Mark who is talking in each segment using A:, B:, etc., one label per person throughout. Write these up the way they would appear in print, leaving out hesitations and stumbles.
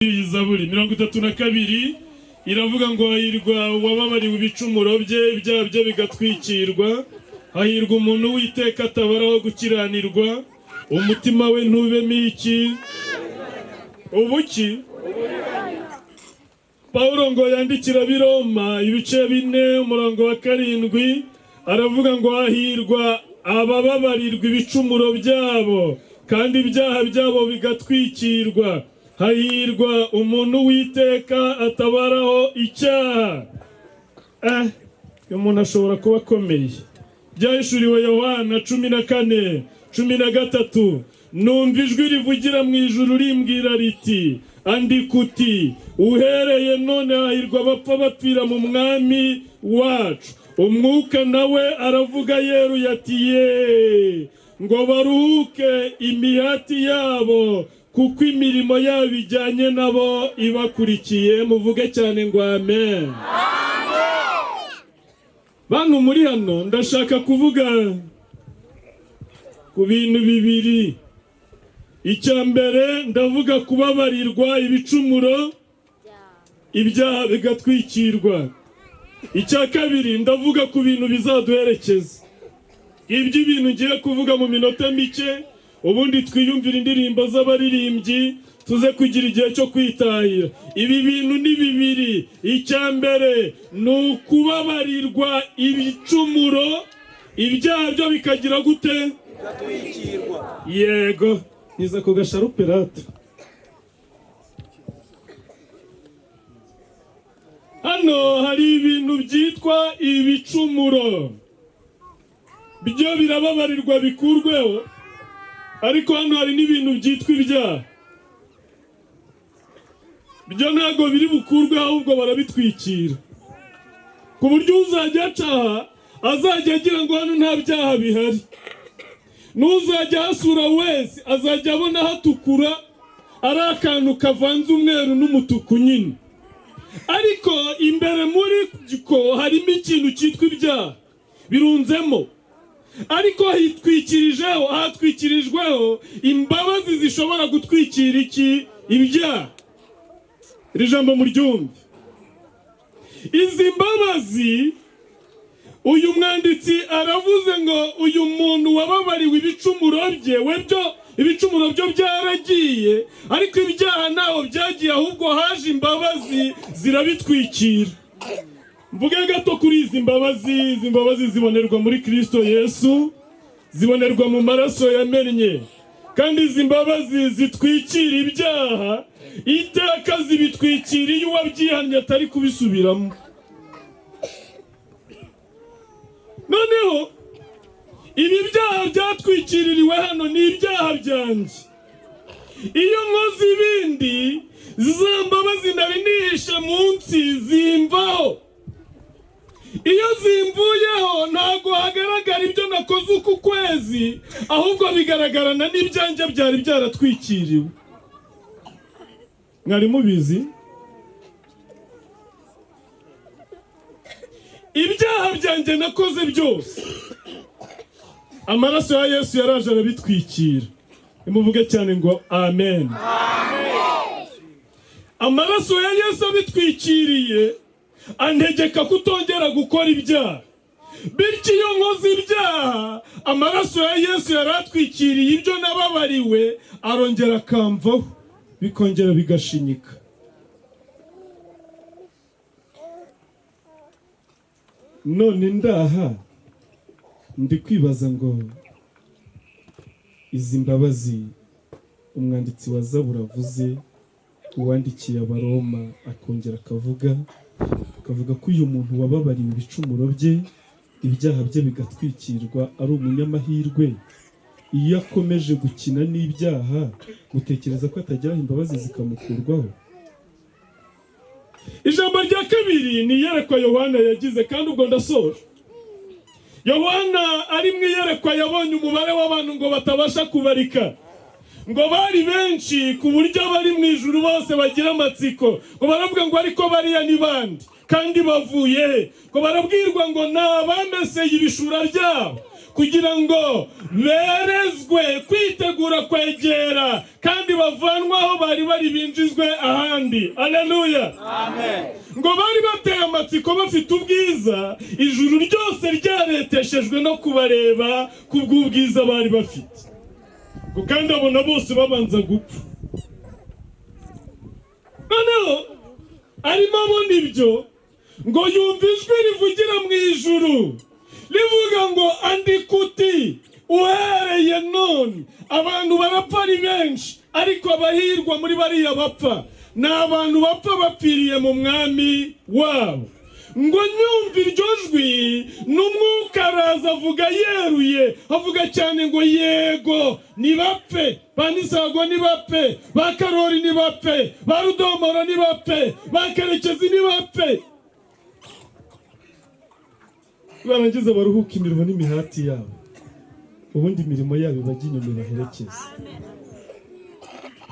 A: Zaburi 32 iravuga ngo hahirwa uwababariwe ibicumuro bye, ibyaha bye bigatwikirwa. Hahirwa umuntu w'Iteka atabaraho gukiranirwa, umutima we ntubemo iki ubuki. Paulo ngo yandikira Biroma ibice 4 umurongo wa 7 aravuga ngo hahirwa abababarirwa ibicumuro byabo kandi ibyaha byabo bigatwikirwa. Hahirwa umuntu w'Iteka atabaraho icyaha. Umuntu ashobora kuba akomeye. Byahishuriwe Yohana 14:13. Numva ijwi rivugira mu ijuru rimbwira riti, andika uti, uhereye none hahirwa abapfa bapfira mu mwami wacu. Umwuka nawe aravuga yeruye ati ye, ngo baruhuke imihati yabo, kuko imirimo yabo ijyanye nabo ibakurikiye. Muvuge cyane ngo amen. Bantu muri hano ndashaka kuvuga ku bintu bibiri. Icya mbere ndavuga kubabarirwa ibicumuro, ibyaha bigatwikirwa. Icya kabiri ndavuga ku bintu bizaduherekeza. Ibyo bintu ngiye kuvuga mu minota mike, ubundi twiyumvira indirimbo z'abaririmbyi tuze kugira igihe cyo kwitahira. Ibi bintu ni bibiri. Icya mbere ni ukubabarirwa ibicumuro, ibyaha byo bikagira gute? Bigatwikirwa. Yego, niza ku gasharuperate. Hano hari ibintu byitwa ibicumuro, byo birababarirwa bikurweho. Ariko hano hari n'ibintu byitwa ibyaha, byo ntago biri bukurwe ahubwo barabitwikira, ku buryo uzajya acaha azajya agira ngo hano nta byaha bihari. N'uzajya hasura wese azajya abona hatukura ari akantu kavanze umweru n'umutuku nyine. Ariko imbere muri ko harimo ikintu cyitwa ibyaha birunzemo. Ariko hatwikirijweho imbabazi zishobora gutwikira iki? Ibyaha. Iri jambo muryumve. Izi mbabazi uyu mwanditsi aravuze ngo uyu muntu wababariwe ibicumuro bye, ibicumuro byo byaragiye, ariko ibyaha ntaho byagiye, ahubwo haje imbabazi zirabitwikira. Mvuge gato kuri izi mbabazi. Izi mbabazi zibonerwa muri Kristo Yesu, zibonerwa mu maraso yamennye, kandi izi mbabazi zitwikira ibyaha. Iteka zibitwikira iyo uwabyihannye atari kubisubiramo. Noneho ibi byaha byatwikiririwe hano ni ibyaha byanjye. Iyo nkoze ibindi, za mbabazi nari nihishe munsi zimvaho. Iyo zimvuyeho ntago hagaragara ibyo nakoze uku kwezi, ahubwo bigaragarana n'ibyanjye byari byaratwikiriwe. Mwari mubizi? Ibyaha byanjye nakoze byose, amaraso ya Yesu yaraje arabitwikira. Imuvuge cyane ngo amen. Amaraso ya Yesu abitwikiriye antegeka kutongera gukora ibyaha. Bityo iyo nkoze ibyaha, amaraso ya Yesu yaratwikiriye ibyo nababariwe, arongera akamvaho, bikongera bigashinyika. None ndaha ndi kwibaza ngo izi mbabazi umwanditsi wa Zaburi avuze, uwandikiye Abaroma akongera akavuga ko uyu muntu wababariwe ibicumuro bye, ibyaha bye bigatwikirwa, ari umunyamahirwe. Iyo akomeje gukina n'ibyaha, mutekereza ko atageraho imbabazi zikamukurwaho? Ijambo rya kabiri ni iyerekwa Yohana yagize, kandi ubwo ndasoje. Yohana ari mu iyerekwa yabonye umubare w'abantu ngo batabasha kubarika, ngo bari benshi ku buryo abari mu ijuru bose bagira amatsiko, ngo baravuga ngo ariko bariya ni bandi kandi bavuye, ngo barabwirwa ngo nabameseye ibishura byabo, kugira ngo berezwe kwitegura kwegera kandi bavanwaho bari bari binjizwe ahandi. Haleluya,
B: amen.
A: ngo bari bateye amatsiko bafite ubwiza, ijuru ryose ryareteshejwe no kubareba kubw'ubwiza bari bafite, ngo kandi abona bose babanza gupfa. Noneho arimo abona ibyo, ngo yumva ijwi rivugira mu ijuru rivuga ngo andika uti uhereye none abantu barapfa ari benshi, ariko abahirwa muri bariya bapfa ni abantu bapfa bapfiriye mu mwami wabo. Ngo nyumva iryo jwi n'umwuka araza avuga yeruye, avuga cyane ngo yego nibapfe, ba Nisago nibapfe, ba Karori nibapfe, ba Rudomoro nibapfe, ba Karekezi nibapfe, barangiza baruhuka imirimo n'imihati yabo, ubundi imirimo yabo bajya inyuma baherekeza.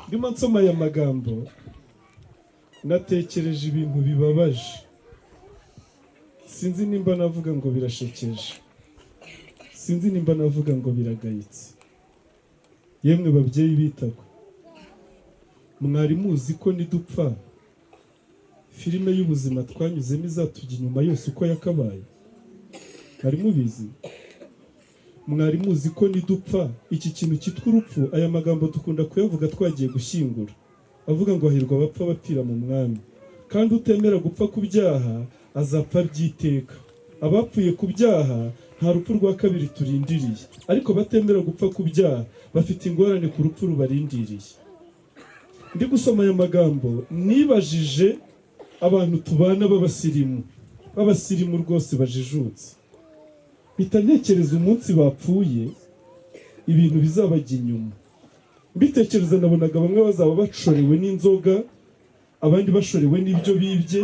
A: Ndimo nsoma aya magambo natekereje ibintu bibabaje. Sinzi nimba navuga ngo birashekeje, sinzi nimba navuga ngo biragayitse. Yemwe babyeyi bitagwa, mwari muzi ko nidupfa filime y'ubuzima twanyuzemo izatujya inyuma yose uko yakabaye? Mwari mubizi? Mwari muzi ko nidupfa iki kintu cyitwa urupfu, aya magambo dukunda kuyavuga twagiye gushyingura, avuga ngo hahirwa abapfa bapfira mu mwami, kandi utemera gupfa ku byaha azapfa byiteka. Abapfuye ku byaha nta rupfu rwa kabiri turindiriye, ariko batemera gupfa ku byaha bafite ingorane ku rupfu rubarindiriye. Ndi gusoma aya magambo nibajije abantu tubana b'abasirimu rwose bajijutse, mpita ntekereza umunsi bapfuye ibintu bizabajya inyuma. Mbitekereza nabonaga bamwe bazaba bashorewe n'inzoga, abandi bashorewe n'ibyo bibye,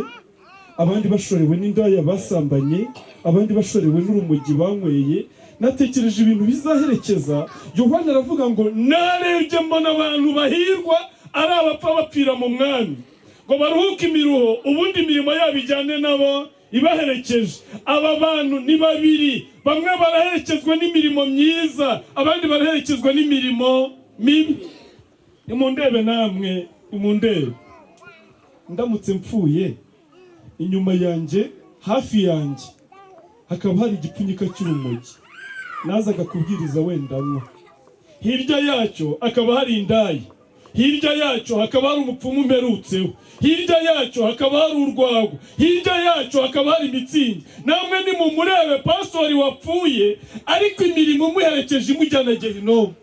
A: abandi bashorewe n'indaya basambanye, abandi bashorewe n'urumogi banyweye. Natekereje ibintu bizaherekeza. Yohana aravuga ngo narebye mbona abantu bahirwa ari abapfa bapfira mu mwami, ngo baruhuke imiruho, ubundi imirimo yabo ijyane nabo ibaherekeje. Aba bantu ni babiri, bamwe baraherekezwa n'imirimo myiza, abandi baraherekezwa n'imirimo mibi. Nimundebe namwe, nimundebe. Ndamutse mpfuye, inyuma yanjye, hafi yanjye hakaba hari igipfunyika cy'urumogi nazaga kubwiriza wenda nywa. Hirya yacyo akaba hari indaya, hirya yacyo hakaba hari umupfumu mperutseho, hirya yacyo hakaba hari urwagwa, hirya yacyo hakaba hari imitsingi. Namwe nimumurebe pastori wapfuye, ariko imirimo imuherekeje imujyana Gehinomu.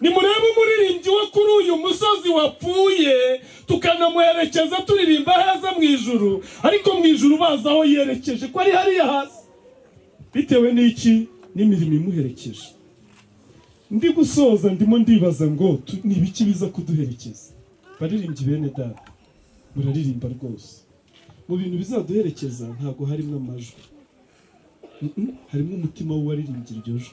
A: Nimurebe umuririmbyi wo kuri uyu musozi wapfuye, tukanamuherekeza turirimba heza mu ijuru, ariko mu ijuru baza aho yerekeje ko ari hariya hasi, bitewe n'iki? N'imirimo imuherekeje. Ndi gusoza ndimo ndibaza ngo ni ibiki biza kuduherekeza? Baririmbyi bene data, muraririmba rwose. Mu bintu bizaduherekeza ntabwo harimo amajwi, harimo umutima w'uwaririmbye iryo jwi.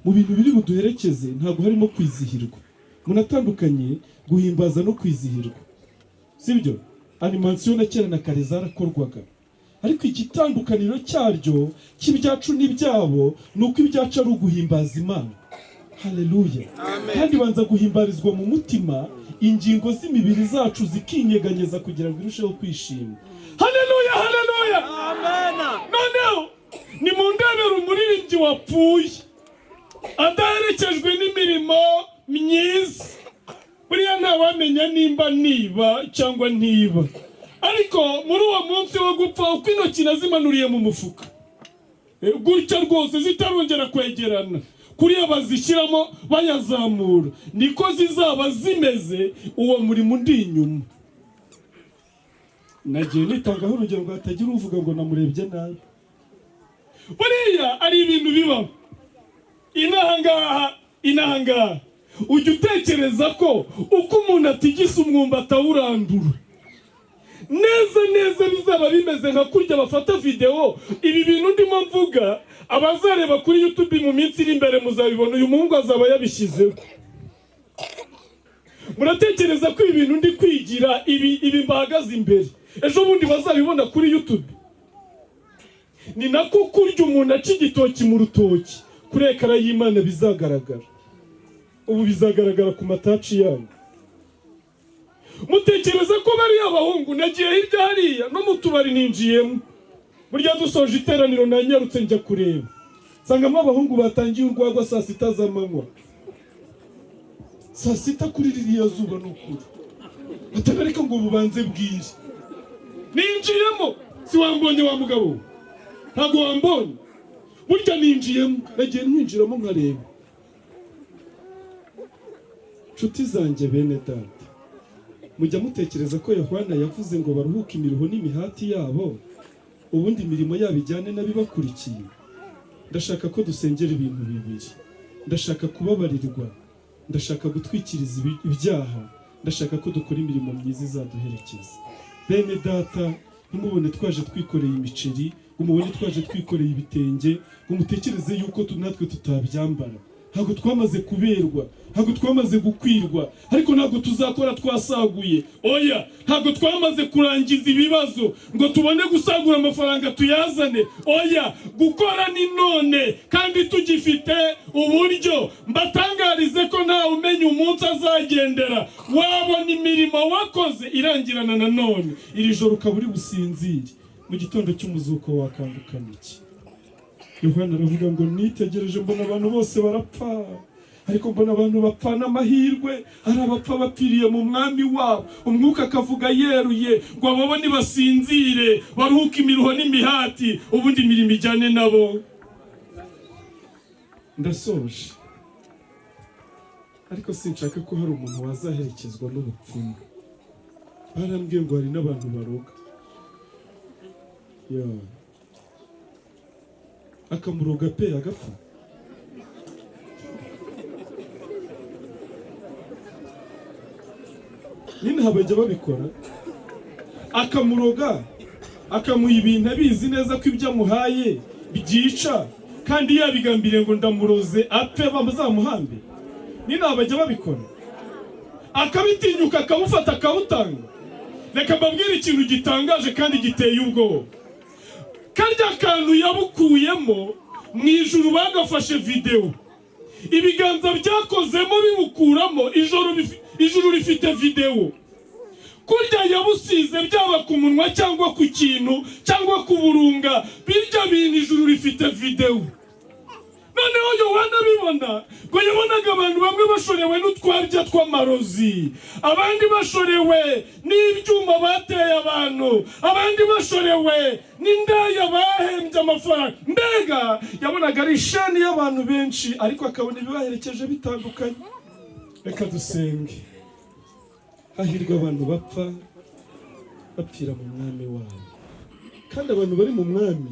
A: Mu bintu biri buduherekeze ntabwo harimo kwizihirwa. Munatandukanye guhimbaza no kwizihirwa, sibyo? Animation na kera na kare zarakorwaga, ariko igitandukaniro cyaryo cy'ibyacu n'ibyabo nuko ibyacu ari uguhimbaza Imana. Haleluya. Kandi banza guhimbarizwa mu mutima, ingingo z'imibiri zacu zikinyeganyeza kugira ngo irusheho kwishima. Haleluya, haleluya,
B: amen.
A: Noneho nimundebera umuririmbyi wapfuye adaherekejwe n'imirimo myiza, buriya ntawamenya nimba niba cyangwa ntiba. Ariko muri uwo munsi wo gupfa, uko intoki nazimanuriye mu mufuka gutya rwose zitarongera kwegerana, kuriya bazishyiramo bayazamura, niko zizaba zimeze uwo murimo undi inyuma. Nagiye nitangaho urugero ngo hatagira uvuga ngo namurebye nabi. Buriya ari ibintu bibaho inahangaha, ujya utekereza ko uko umuntu atigisa umwumba atawurandura neza bizaba bimeze nka kurya bafata video. Ibi bintu ndimo mvuga, abazareba kuri YouTube mu minsi iri imbere muzabibona, uyu muhungu azaba yabishyizeho. Muratekereza ko ibintu ndi kwigira ibi mbahagaze imbere ejo bundi bazabibona kuri YouTube? ni nako kurya umuntu aca igitoki mu rutoki kuri ekara y'Imana bizagaragara. Ubu bizagaragara ku mataci yanyu. Mutekereza ko bari abahungu nagiye hirya hariya no mu tubari ninjiyemo. Burya dusoje iteraniro nanyarutse njya kureba. Sangamo abahungu batangiye urwagwa saa 6 z'amanywa. Saa 6 kuri ririya zuba n'ukuri. Atagarika ngo bubanze bwije. Ninjiyemo si wambonye wa mugabo. Ntago wambonye. Burya ninjiyemo nagiye nkwinjiramo nkareba. Nshuti zanjye bene data, mujya mutekereza ko Yohana yavuze ngo baruhuke imiruho n'imihati yabo, ubundi imirimo yabo ijyane n'abibakurikiye? Ndashaka ko dusengera ibintu bibiri. Ndashaka kubabarirwa, ndashaka gutwikiriza ibyaha, ndashaka ko dukora imirimo myiza izaduherekeza. Bene data, nimubone twaje twikoreye imiceri, umubone twaje twikoreye ibitenge, umutekereze yuko natwe tutabyambara. Ntabwo twamaze kuberwa, ntabwo twamaze gukwirwa, ariko ntabwo tuzakora twasaguye. Oya, ntabwo twamaze kurangiza ibibazo ngo tubone gusagura amafaranga tuyazane. Oya, gukora ni none kandi tugifite uburyo. Mbatangarize ko nta umenya umunsi azagendera. Wabona imirimo wakoze irangirana na none, iri joro ukaba uri businzire, mu gitondo cy'umuzuko wakandukana iki? Yohana aravuga ngo nitegereje mbona abantu bose barapfa, ariko mbona abantu bapfana amahirwe, ari abapfa bapfiriye mu mwami wabo. Umwuka akavuga yeruye ngo abo nibasinzire baruhuke imiruho n'imihati, ubundi imirimo ijyane nabo. Ndasoje, ariko sinshaka ko hari umuntu wazaherekezwa n'ubupfumu. Barambwiye ngo hari n'abantu baroga. Akamuroga pe agapfa. Nini habajya babikora? Akamuroga, akamuha ibintu abizi neza ko ibyo amuhaye byica, kandi yabigambiriye ngo ndamuroze apfe bazamuhambe. Nini habajya babikora? Akabitinyuka akamufata akawutanga. Reka mbabwire ikintu gitangaje kandi giteye ubwoba. Karya kantu yabukuyemo mu ijuru bagafashe video, ibiganza byakozemo bibukuramo, ijuru rifite video. Kurya yabusize byaba ku munwa cyangwa ku kintu cyangwa ku burunga, birya bintu ijuru rifite video. Noneho Yohana bibona ngo yabonaga abantu bamwe bashorewe n'utwabya tw'amarozi, abandi bashorewe n'ibyuma bateye abantu, abandi bashorewe n'indaya bahembye amafaranga. Mbega yabonaga ari ishani y'abantu benshi, ariko akabona ibibaherekeje bitandukanye. Reka dusenge. Hahirwa abantu bapfa bapfira mu mwami wabo, kandi abantu bari mu mwami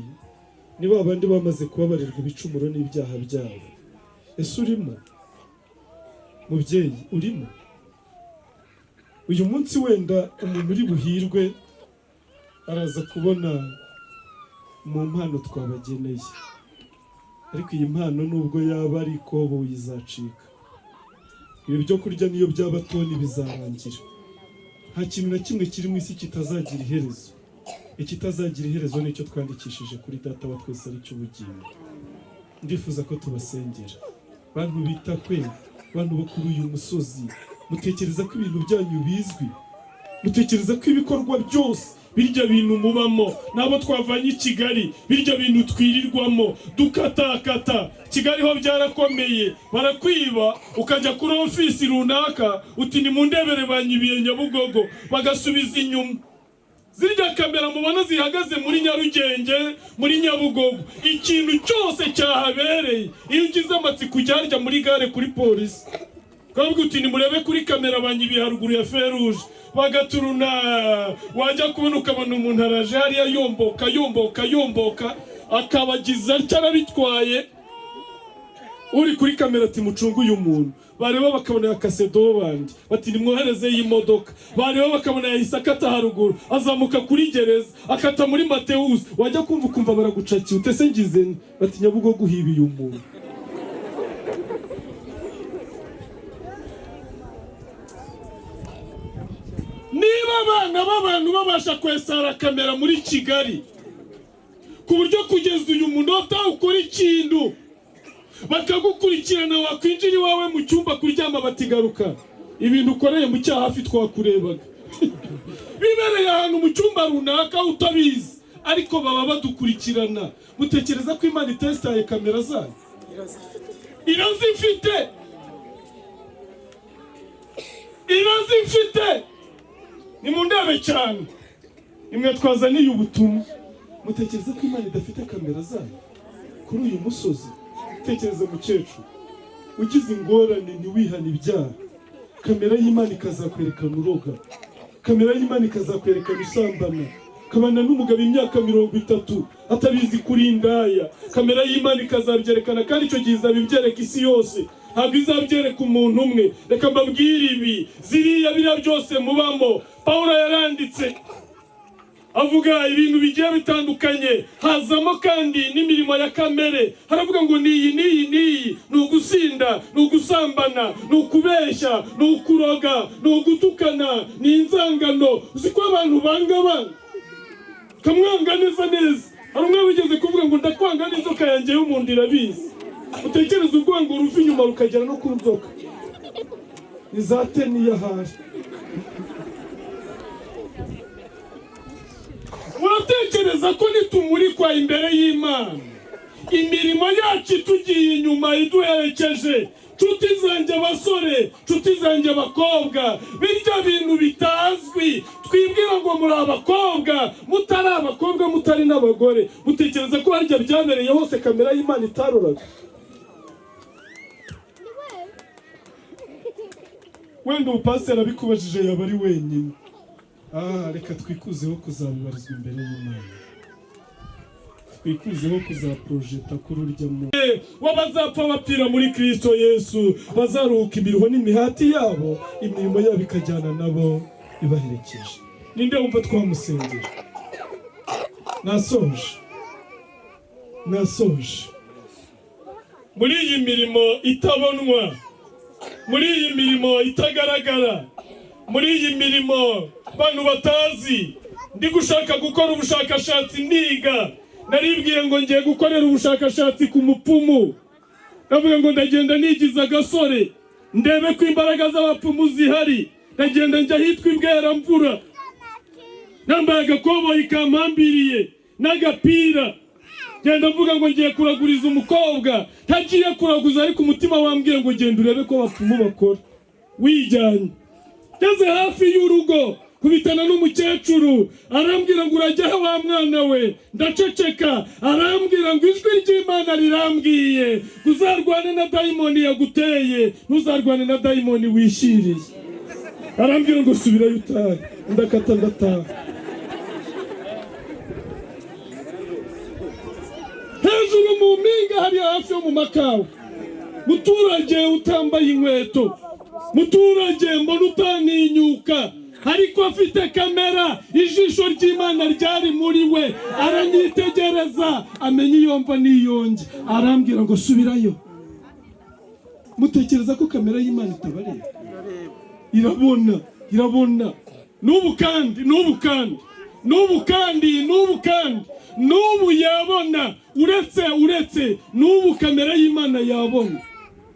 A: nibo abandi bamaze kubabarirwa ibicumuro n'ibyaha byabo. Ese urimo? Mubyeyi, urimo? Uyu munsi wenda umuntu uri buhirwe araza kubona mu mpano twabageneye, ariko iyi mpano nubwo yaba ari ikobo yizacika. Ibi byo kurya niyo byaba toni bizarangira. Nta kintu na kimwe kiri mu isi kitazagira iherezo. Ikitazagira iherezo nicyo twandikishije kuri data wa twese ari cy'ubugingo. Ndifuza ko tubasengera. Bantu bita kwe, bantu bakuru uyu musozi, mutekereza ko ibintu byanyu bizwi, mutekereza ko ibikorwa byose birya bintu mubamo, nabo twavanye i Kigali, birya bintu twirirwamo dukatakata. Kigali ho byarakomeye, barakwiba ukajya kuri ofisi runaka uti ni mundebere banyibiye Nyabugogo, bagasubiza inyuma. Zirya kamera mubona zihagaze muri Nyarugenge, muri Nyabugogo, ikintu cyose cyahabereye. Iyo ugize amatsiko ujya muri gare kuri polisi, kavuga uti ni murebe kuri kamera banyibiye haruguru ya Feruje, bagaturuna. Wajya kubona ukabona umuntu araje hariya yomboka akabagiza cyarabitwaye. Uri kuri kamera ati mucungu uyu muntu, bareba bakabona yakasedo bandi bati nimwohereze y'imodoka, bareba bakabona yahise akata haruguru azamuka kuri gereza akata muri Mateus. Wajya kumva baragucakiye utese ngize bati Nyabugogo uhibiye umuntu. Niba abana b'abantu babasha kwesara kamera muri Kigali, ku buryo kugeza uyu munota ukora ikintu bakagukurikirana, wakwinjira iwawe mu cyumba kuryama batigaruka, ibintu ukoreye mu cyaha hafi twakurebaga. Bibereye ahantu mu cyumba runaka utabizi, ariko baba badukurikirana. Mutekereza ko Imana itestaye kamera zayo? Irazifite. Nimundebe cyane, imwe twazaniye ubutumwa. Mutekereza ko Imana idafite kamera zayo kuri uyu musozi? Tekereza mukecuru ugize ingorane ntiwihane ibyaha, kamera y'Imana ikazakwerekana uroga, kamera y'Imana ikazakwerekana usambana, kabana n'umugabo imyaka 30 atabizi kuri indaya, kamera y'Imana ikazabyerekana, kandi icyo gihe izabibyereka isi yose, ntabwo izabyereka umuntu umwe. Reka mbabwire ibi, ziriya biriya byose mubamo, Pawulo yaranditse avuga ibintu bigiye bitandukanye, hazamo kandi n'imirimo ya kamere. Haravuga ngo niyi ni ugusinda, ni ugusambana, ni ukubeshya, ni ukuroga, ni ugutukana, ni inzangano. Uzi ko abantu banga kamwanga neza. Hari umwe wigeze kuvuga ngo ndakwanga n'inzoka yanjye y'umuntu irabizi. Utekereza ubwo ngo ruva inyuma rukagera no ku nzoka, izate niyahari. Uratekereza ko nitumurikwa imbere y'Imana, imirimo yacu tugiye inyuma iduherekeje? Nshuti zanjye basore, nshuti zanjye bakobwa, birya bintu bitazwi twibwira ngo muri abakobwa, mutari abakobwa, mutari n'abagore. Mutekereza ko harya byabereye hose kamera y'Imana itaroraga? Wenda umupasiteri abikubajije yaba ari wenyine. Reka twikuzeho kuzabibarizwa imbere y'Imana, twikuzeho kuzaprojeta kuri urya mu wabazapfa bapfira muri Kristo Yesu, bazaruhuka imiruho n'imihati yabo, imirimo yabo ikajyana nabo ibaherekeje. Ninde wumva twamusengera? Nasoje muri iyi mirimo itabonwa, muri iyi mirimo itagaragara, muri iyi mirimo bantu batazi. Ndi gushaka gukora ubushakashatsi ndiga, naribwiye ngo ngiye gukorera ubushakashatsi ku mupfumu. Navuga ngo ndagenda nigiza agasore ndebe ko imbaraga z'abapfumu zihari. Ndagenda njya hitwa Ibweramvura, nambaye agakoboyi kampambiriye n'agapira, genda mvuga ngo ngiye kuraguriza umukobwa. Ntagiye kuraguza, ariko umutima wambwiye ngo genda urebe ko abapfumu bakora. Wijyanye ngeze hafi y'urugo, kubitana n'umukecuru, arambwira ngo urajya wa mwana we. Ndaceceka. Arambwira ngo ijwi ry'Imana rirambwiye uzarwane na dayimoni yaguteye, ntuzarwane na dayimoni wishiriye. Arambwira ngo subirayo utahe. Ndakata ndataha. Hejuru mu mpinga hari hafi yo mu makawa, muturage utambaye inkweto, muturage mbona utaninyuka, ariko afite kamera. Ijisho ry'Imana ryari muri we, aranyitegereza, amenye iyo mva n'iyonge. Arambwira ngo subirayo. Mutekereza ko kamera y'Imana itabareba? Irabona. N'ubu yabona. Uretse n'ubu kamera y'Imana yabona.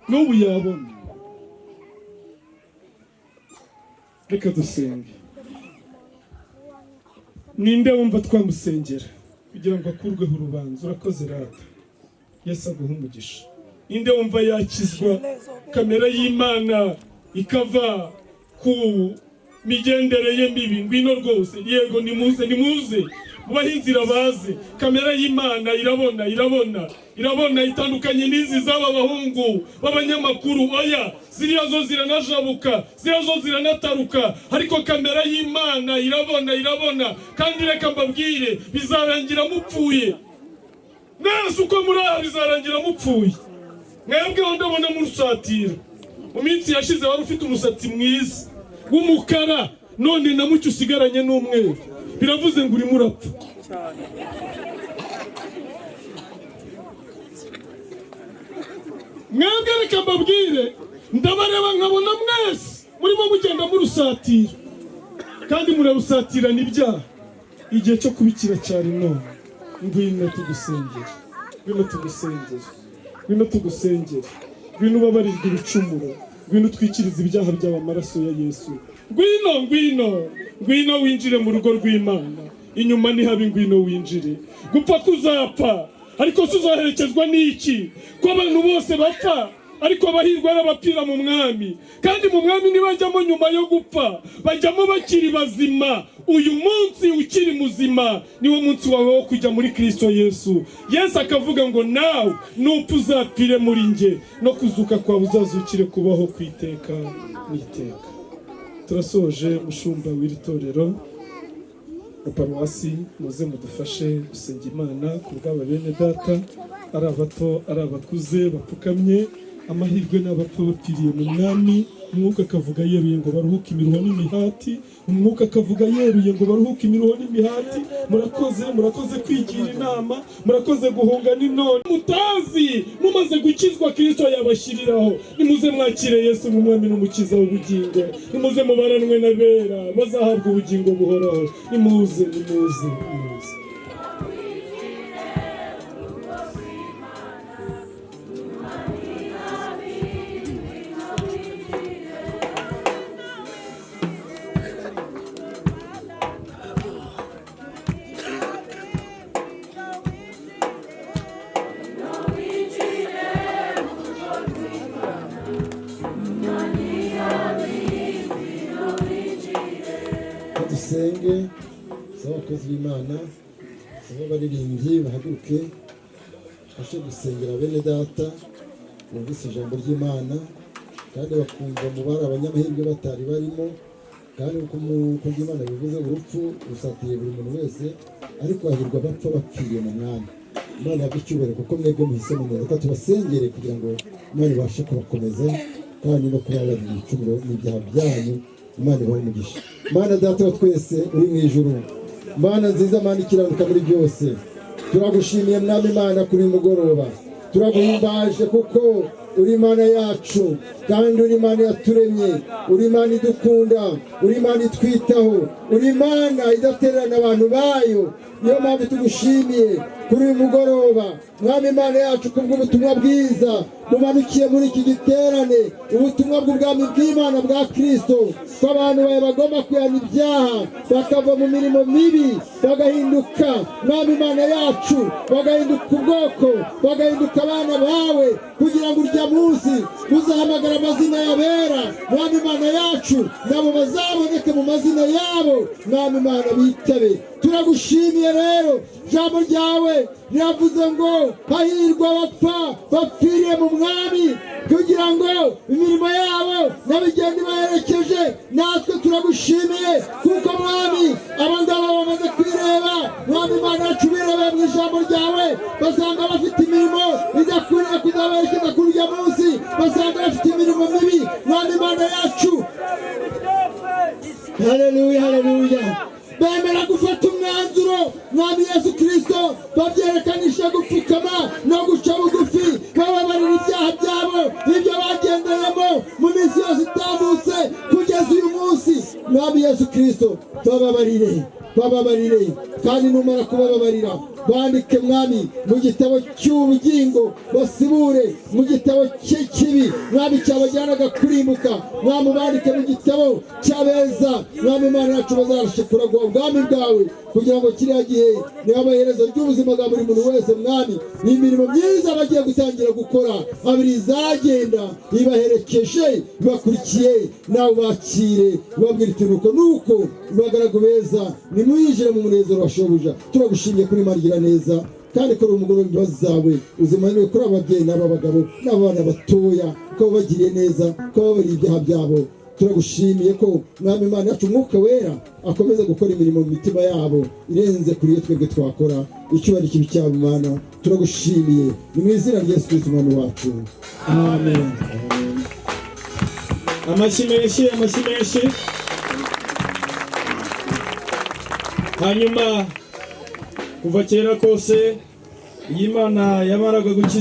A: N'ubu yabona. Reka dusenge. Ninde wumva twamusengera kugira ngo akurweho urubanza? Urakoze rata, Yesu aguhe umugisha. Ninde wumva yakizwa kamera y'Imana ikava ku migendereye mibi? Ngwino rwose. Yego, nimuze mubahinzi baze. Kamera y'Imana irabona itandukanye n'izi z'aba bahungu b'abanyamakuru. Oya, ziriya zo ziranajabuka, ziriya zo ziranataruka, ariko kamera y'Imana irabona. Kandi reka mbabwire, bizarangira mupfuye. Mwese uko muri aha bizarangira mupfuye. Mwebweho ndabona murusatira. Mu minsi yashize wari ufite umusatsi mwiza w'umukara, none na mucyo usigaranye n'umweru. Biravuze ngo urimo urapfa. Mwebwe reka mbabwire, ndabareba nkabona mwese murimo mugenda murusatira, kandi murarusatirana ibyaha. Igihe cyo kubikira cyari none. ngwino tugusengere, ngwino tugusengere, ngwino tugusengere, ngwino ubabarirwe ibicumuro, ngwino utwikirize ibyaha by'amaraso ya Yesu. Ngwino winjire mu rugo rw'Imana, inyuma ni habi, ngwino winjire. Gupfa kuzapfa, ariko tuzaherekezwa n'iki? Ko abantu bose bapfa, ariko abahirwa n'abapfira mu mwami. Kandi mu mwami ntibajyamo nyuma yo gupfa, bajyamo bakiri bazima. Uyu munsi ukiri muzima niwo munsi wawe wo kujya muri Kristo Yesu. Yesu akavuga ngo nawe nupfa uzapfire muri nge, no kuzuka kwawe uzazukire kubaho kwiteka n'iteka. Turasoje mushumba w'iri torero wa paruwasi, muze mudufashe gusenga Imana ku bw'aba bene data, ari abato ari abakuze bapfukamye. Amahirwe n'abapfa bapfiriye mu mwami. Umwuka akavuga yeruye ngo baruhuke imiruho n'imihati, umwuka akavuga yeruye ngo baruhuke imiruho n'imihati. Murakoze kwigira inama, murakoze guhunga n'inone. Mutazi mumaze gukizwa Kristo yabashyiriraho. Nimuze mwakire Yesu mu mwami n'umukiza w'ubugingo, nimuze mubaranwe n'abera bazahabwa ubugingo buhoraho. Nimuze.
B: Dusenge, z'abakozi b'Imana, z'abaririmbyi bahaguruke bashe gusengera bene data bumvise ijambo ry'Imana kandi bakumva mu bari abanyamahirwe batari barimo. Kandi uko Imana bivuze, urupfu rusatiye buri muntu wese, ariko hahirwa abapfa bapfiriye mu mwami. Imana yaguha icyubahiro kuko mwebwe muhisemo neza. Reka tubasengere kugira ngo Imana ibashe kubakomeza kandi no kubabarira ibicumuro n'ibyaha byanyu. Imana ibahe umugisha. Mana data wa twese uri mu ijuru, Mana nziza, Mana ikiranuka muri byose, turagushimiye mwami Imana kuri mugoroba. Turaguhimbaje kuko uri Imana yacu, kandi uri Imana yaturemye, uri Imana idukunda, uri Imana itwitaho, uri Imana idatererana abantu bayo. Niyo mpamvu tugushimiye kuri uyu mugoroba mwami Imana yacu kubw'ubutumwa bwiza bumanukiye muri iki giterane, ubutumwa bw'ubwami bw'Imana bwa Kristo, ko abantu bawe bagomba kwihana ibyaha bakava mu mirimo mibi bagahinduka mwami Imana yacu, bagahinduka ubwoko, bagahinduka abana bawe, kugira ngo urya munsi uzahamagara amazina y'abera mwami Imana yacu, nabo bazaboneke mu mazina yabo mwami Imana bitabe. Turagushimiye rero, jambo ryawe riravuze ngo hahirwa abapfa bapfiriye mu mwami, kugira ngo imirimo yabo n'abigenda baherekeje. Natwe turagushimiye kuko mwami abangaba bamaze kwireba mwami Imana yacu, birebeye mu ijambo ryawe, basanga bafite imirimo idakwiriye kuzaberekeza kuri urya munsi, basanga bafite imirimo mibi mwami Imana yacu. Haleluya. Bemera gufata umwanzuro mwami Yesu Kristo, babyerekanisha gupfukama no guca bugufi, bababarira ibyaha byabo ibyo bagendeyemo mu minsi yose itambutse kugeza uyu munsi. Mwami Yesu Kristo, bababarire kandi numara kubababarira bandike mwami mu gitabo cy'ubugingo, basibure mu gitabo cy'ikibi mwami cyabajyanaga kurimbuka. Mwami bandike mu gitabo cy'abeza mwami Imana yacu, bazarushe kuragwa ubwami bwawe, kugira ngo kiriya gihe niba amaherezo ry'ubuzima bwa buri muntu wese mwami, imirimo myiza bagiye gutangira gukora abiri izagenda ibaherekeje ibakurikiye, nawe bakire ubabwira iti nuko bagaragu beza nimuyinjire mu munezero wa shobuja. Turagushimiye kuri Imana igira neza, kandi kuri umugoroba imbabazi zawe uzimanire kuri ababyeyi n'abagabo n'abana batoya, ko bagiriye neza, ko babariye ibyaha byabo. Turagushimiye ko mwami Imana yacu umwuka wera akomeza gukora imirimo mu mitima yabo irenze kuri iyo twebwe twakora. Icyubahiro kibi cyabo Imana, turagushimiye ni mu izina rya Yesu Kristo umwami wacu, amen.
A: Amashyi menshi. Hanyuma kuva kera kose iyi Imana yamaraga gukiza